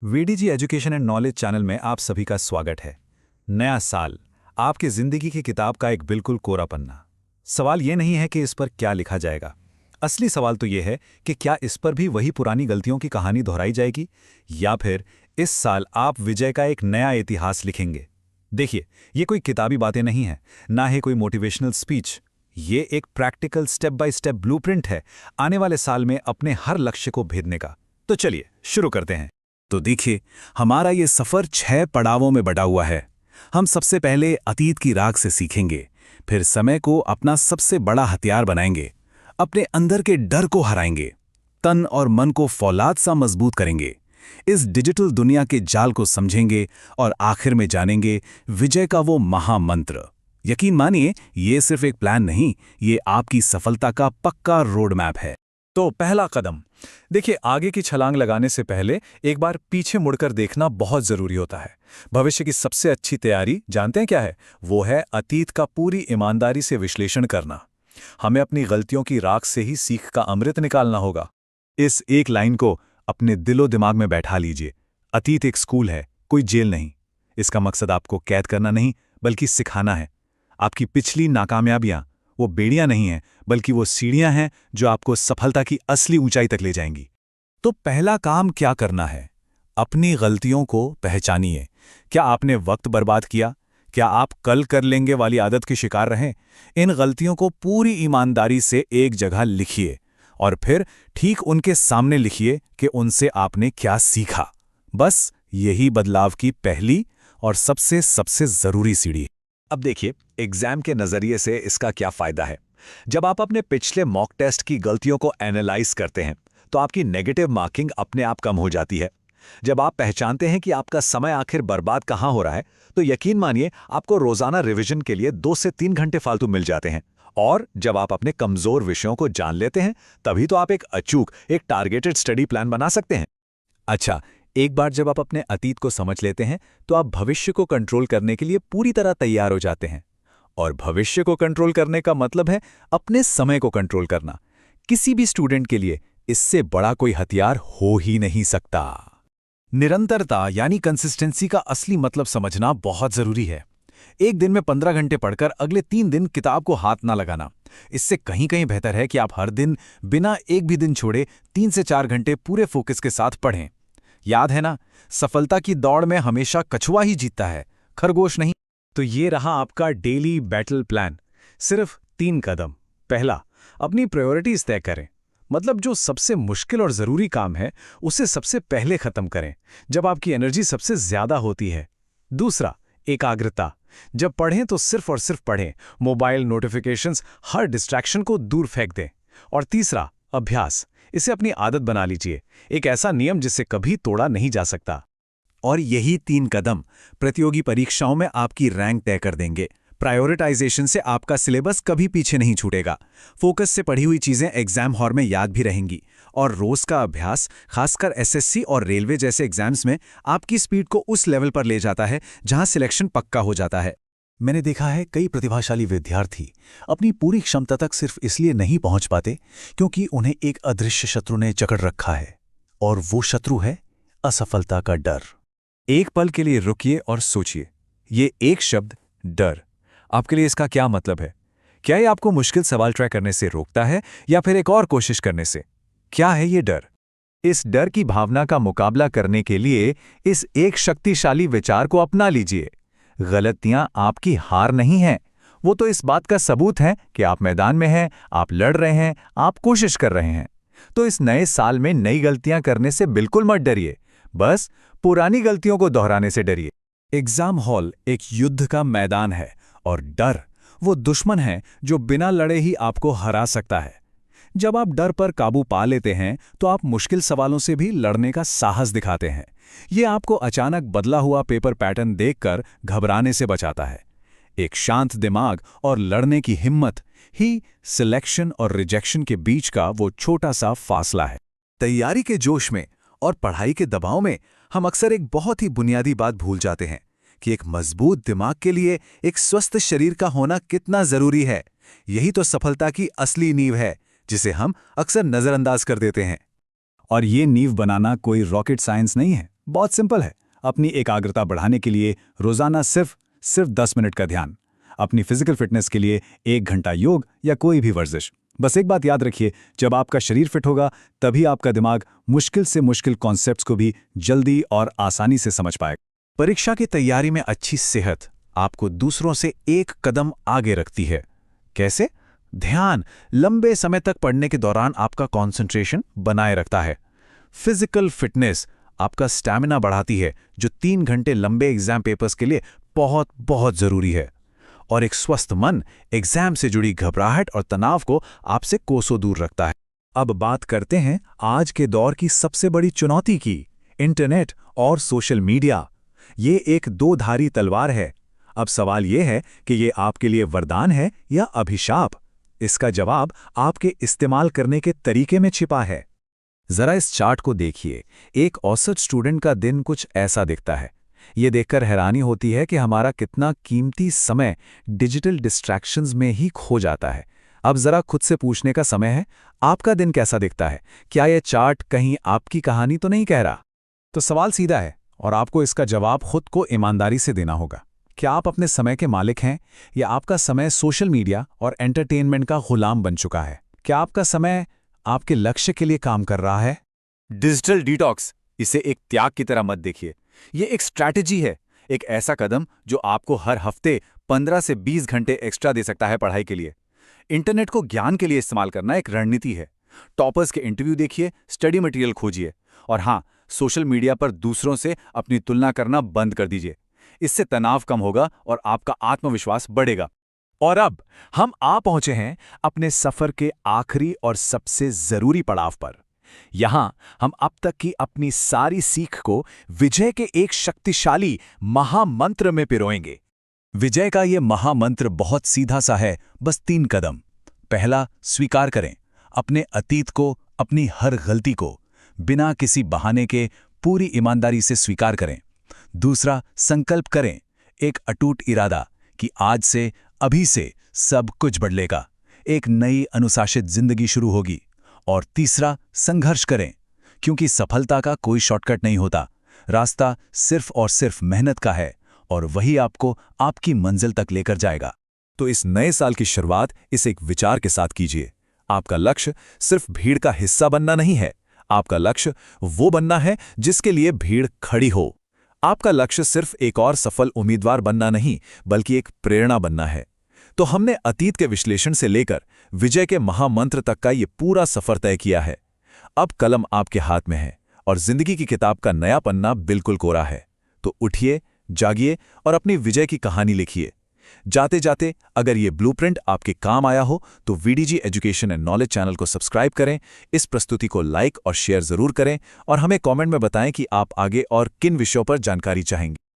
VDG education and knowledge channel में आप सभी का स्वागत है। नया साल आपकी जिंदगी की किताब का एक बिल्कुल कोरा पन्ना। सवाल ये नहीं है कि इस पर क्या लिखा जाएगा, असली सवाल तो ये है कि क्या इस पर भी वही पुरानी गलतियों की कहानी दोहराई जाएगी या फिर इस साल आप विजय का एक नया इतिहास लिखेंगे। देखिए, ये कोई किताबी बातें नहीं है, ना ही कोई मोटिवेशनल स्पीच। ये एक practical step by step blueprint है आने वाले साल में अपने हर लक्ष्य को भेदने का। तो चलिए शुरू करते हैं। तो देखिए, हमारा ये सफ़र 6 पड़ावों में बटा हुआ है। हम सबसे पहले अतीत की राख से सीखेंगे, फिर समय को अपना सबसे बड़ा हथियार बनाएंगे, अपने अंदर के डर को हराएंगे, तन और मन को फौलाद सा मजबूत करेंगे, इस डिजिटल दुनिया के जाल को समझेंगे और आखिर में जानेंगे विजय का वो महामंत्र। यकीन मानिए, ये सिर्फ एक प्लान नहीं, ये आपकी सफलता का पक्का रोड मैप है। तो पहला कदम, देखिए, आगे की छलांग लगाने से पहले एक बार पीछे मुड़कर देखना बहुत जरूरी होता है। भविष्य की सबसे अच्छी तैयारी जानते हैं क्या है? वो है अतीत का पूरी ईमानदारी से विश्लेषण करना। हमें अपनी गलतियों की राख से ही सीख का अमृत निकालना होगा। इस एक लाइन को अपने दिलो दिमाग में बैठा लीजिए। अतीत एक स्कूल है, कोई जेल नहीं। इसका मकसद आपको कैद करना नहीं, बल्कि सिखाना है। आपकी पिछली नाकामयाबियां वो बेड़ियां नहीं हैं, बल्कि वो सीढ़ियां हैं जो आपको सफलता की असली ऊंचाई तक ले जाएंगी। तो पहला काम क्या करना है? अपनी गलतियों को पहचानिए। क्या आपने वक्त बर्बाद किया? क्या आप कल कर लेंगे वाली आदत के शिकार रहें? इन गलतियों को पूरी ईमानदारी से एक जगह लिखिए और फिर ठीक उनके सामने लिखिए कि उनसे आपने क्या सीखा। बस यही बदलाव की पहली और सबसे सबसे जरूरी सीढ़ी है। अब देखिए, एग्जाम के नजरिए से इसका क्या फायदा है। जब आप अपने पिछले मॉक टेस्ट की गलतियों को एनालाइज करते हैं तो आपकी नेगेटिव मार्किंग अपने आप कम हो जाती है। जब आप पहचानते हैं कि आपका समय आखिर बर्बाद कहां हो रहा है, तो यकीन मानिए आपको रोजाना रिवीजन के लिए 2 से 3 घंटे फालतू मिल जाते हैं। और जब आप अपने कमजोर विषयों को जान लेते हैं, तभी तो आप एक अचूक, एक टारगेटेड स्टडी प्लान बना सकते हैं। अच्छा, एक बार जब आप अपने अतीत को समझ लेते हैं तो आप भविष्य को कंट्रोल करने के लिए पूरी तरह तैयार हो जाते हैं। और भविष्य को कंट्रोल करने का मतलब है अपने समय को कंट्रोल करना। किसी भी स्टूडेंट के लिए इससे बड़ा कोई हथियार हो ही नहीं सकता। निरंतरता यानी कंसिस्टेंसी का असली मतलब समझना बहुत जरूरी है। एक दिन में 15 घंटे पढ़कर अगले 3 दिन किताब को हाथ ना लगाना। इससे कहीं कहीं बेहतर है कि आप हर दिन बिना एक भी दिन छोड़े 3 से 4 घंटे पूरे फोकस के साथ पढ़ें। याद है ना, सफलता की दौड़ में हमेशा कछुआ ही जीतता है, खरगोश नहीं। तो ये रहा आपका डेली बैटल प्लान। सिर्फ 3 कदम। पहला, अपनी प्रायोरिटीज तय करें। मतलब जो सबसे मुश्किल और जरूरी काम है उसे सबसे पहले खत्म करें, जब आपकी एनर्जी सबसे ज्यादा होती है। दूसरा, एकाग्रता। जब पढ़ें तो सिर्फ और सिर्फ पढ़ें, मोबाइल नोटिफिकेशंस, हर डिस्ट्रैक्शन को दूर फेंक दें। और तीसरा, अभ्यास। इसे अपनी आदत बना लीजिए, एक ऐसा नियम जिसे कभी तोड़ा नहीं जा सकता। और यही 3 कदम प्रतियोगी परीक्षाओं में आपकी रैंक तय कर देंगे। प्रायोरिटाइजेशन से आपका सिलेबस कभी पीछे नहीं छूटेगा। फोकस से पढ़ी हुई चीजें एग्जाम हॉल में याद भी रहेंगी। और रोज का अभ्यास, खासकर एसएससी और रेलवे जैसे एग्जाम्स में, आपकी स्पीड को उस लेवल पर ले जाता है जहां सिलेक्शन पक्का हो जाता है। मैंने देखा है, कई प्रतिभाशाली विद्यार्थी अपनी पूरी क्षमता तक सिर्फ इसलिए नहीं पहुंच पाते क्योंकि उन्हें एक अदृश्य शत्रु ने जकड़ रखा है। और वो शत्रु है असफलता का डर। एक पल के लिए रुकिए और सोचिए, ये एक शब्द डर, आपके लिए इसका क्या मतलब है? क्या ये आपको मुश्किल सवाल ट्राई करने से रोकता है या फिर एक और कोशिश करने से? क्या है ये डर? इस डर की भावना का मुकाबला करने के लिए इस एक शक्तिशाली विचार को अपना लीजिए। गलतियां आपकी हार नहीं हैं, वो तो इस बात का सबूत है कि आप मैदान में हैं, आप लड़ रहे हैं, आप कोशिश कर रहे हैं। तो इस नए साल में नई गलतियां करने से बिल्कुल मत डरिए, बस पुरानी गलतियों को दोहराने से डरिए। एग्जाम हॉल एक युद्ध का मैदान है और डर वो दुश्मन है जो बिना लड़े ही आपको हरा सकता है। जब आप डर पर काबू पा लेते हैं तो आप मुश्किल सवालों से भी लड़ने का साहस दिखाते हैं। ये आपको अचानक बदला हुआ पेपर पैटर्न देखकर घबराने से बचाता है। एक शांत दिमाग और लड़ने की हिम्मत ही सिलेक्शन और रिजेक्शन के बीच का वो छोटा सा फासला है। तैयारी के जोश में और पढ़ाई के दबाव में हम अक्सर एक बहुत ही बुनियादी बात भूल जाते हैं कि एक मजबूत दिमाग के लिए एक स्वस्थ शरीर का होना कितना जरूरी है। यही तो सफलता की असली नींव है, जिसे हम अक्सर नजरअंदाज कर देते हैं। और ये नींव बनाना कोई रॉकेट साइंस नहीं है, बहुत सिंपल है। अपनी एकाग्रता बढ़ाने के लिए रोजाना सिर्फ 10 मिनट का ध्यान, अपनी फिजिकल फिटनेस के लिए 1 घंटा योग या कोई भी वर्जिश। बस एक बात याद रखिए, जब आपका शरीर फिट होगा तभी आपका दिमाग मुश्किल से मुश्किल कॉन्सेप्ट्स को भी जल्दी और आसानी से समझ पाएगा। परीक्षा की तैयारी में अच्छी सेहत आपको दूसरों से एक कदम आगे रखती है। कैसे? ध्यान लंबे समय तक पढ़ने के दौरान आपका कंसंट्रेशन बनाए रखता है। फिजिकल फिटनेस आपका स्टैमिना बढ़ाती है, जो 3 घंटे लंबे एग्जाम पेपर्स के लिए बहुत बहुत जरूरी है। और एक स्वस्थ मन एग्जाम से जुड़ी घबराहट और तनाव को आपसे कोसों दूर रखता है। अब बात करते हैं आज के दौर की सबसे बड़ी चुनौती की, इंटरनेट और सोशल मीडिया। ये एक दो-धारी तलवार है। अब सवाल यह है कि ये आपके लिए वरदान है या अभिशाप? इसका जवाब आपके इस्तेमाल करने के तरीके में छिपा है। जरा इस चार्ट को देखिए। एक औसत स्टूडेंट का दिन कुछ ऐसा दिखता है। ये देखकर हैरानी होती है कि हमारा कितना कीमती समय डिजिटल डिस्ट्रैक्शंस में ही खो जाता है। अब जरा खुद से पूछने का समय है, आपका दिन कैसा दिखता है? क्या यह चार्ट कहीं आपकी कहानी तो नहीं कह रहा? तो सवाल सीधा है और आपको इसका जवाब खुद को ईमानदारी से देना होगा। क्या आप अपने समय के मालिक हैं या आपका समय सोशल मीडिया और एंटरटेनमेंट का गुलाम बन चुका है? क्या आपका समय आपके लक्ष्य के लिए काम कर रहा है? डिजिटल डिटॉक्स, इसे एक त्याग की तरह मत देखिए। ये एक स्ट्रैटेजी है, एक ऐसा कदम जो आपको हर हफ्ते 15 से 20 घंटे एक्स्ट्रा दे सकता है पढ़ाई के लिए। इंटरनेट को ज्ञान के लिए इस्तेमाल करना एक रणनीति है। टॉपर्स के इंटरव्यू देखिए, स्टडी मटेरियल खोजिए, और हाँ, सोशल मीडिया पर दूसरों से अपनी तुलना करना बंद कर दीजिए। इससे तनाव कम होगा और आपका आत्मविश्वास बढ़ेगा। और अब हम आ पहुंचे हैं अपने सफर के आखिरी और सबसे जरूरी पड़ाव पर। यहां हम अब तक की अपनी सारी सीख को विजय के एक शक्तिशाली महामंत्र में पिरोएंगे। विजय का ये महामंत्र बहुत सीधा सा है, बस 3 कदम। पहला, स्वीकार करें अपने अतीत को, अपनी हर गलती को बिना किसी बहाने के पूरी ईमानदारी से स्वीकार करें। दूसरा, संकल्प करें एक अटूट इरादा कि आज से, अभी से सब कुछ बदलेगा, एक नई अनुशासित जिंदगी शुरू होगी। और तीसरा, संघर्ष करें, क्योंकि सफलता का कोई शॉर्टकट नहीं होता। रास्ता सिर्फ और सिर्फ मेहनत का है और वही आपको आपकी मंजिल तक लेकर जाएगा। तो इस नए साल की शुरुआत इस एक विचार के साथ कीजिए। आपका लक्ष्य सिर्फ भीड़ का हिस्सा बनना नहीं है, आपका लक्ष्य वो बनना है जिसके लिए भीड़ खड़ी हो। आपका लक्ष्य सिर्फ एक और सफल उम्मीदवार बनना नहीं, बल्कि एक प्रेरणा बनना है। तो हमने अतीत के विश्लेषण से लेकर विजय के महामंत्र तक का ये पूरा सफर तय किया है। अब कलम आपके हाथ में है और जिंदगी की किताब का नया पन्ना बिल्कुल कोरा है। तो उठिए, जागिए और अपनी विजय की कहानी लिखिए। जाते जाते अगर ये ब्लूप्रिंट आपके काम आया हो तो VDG education and knowledge channel को सब्सक्राइब करें, इस प्रस्तुति को लाइक और शेयर जरूर करें और हमें कमेंट में बताएं कि आप आगे और किन विषयों पर जानकारी चाहेंगे।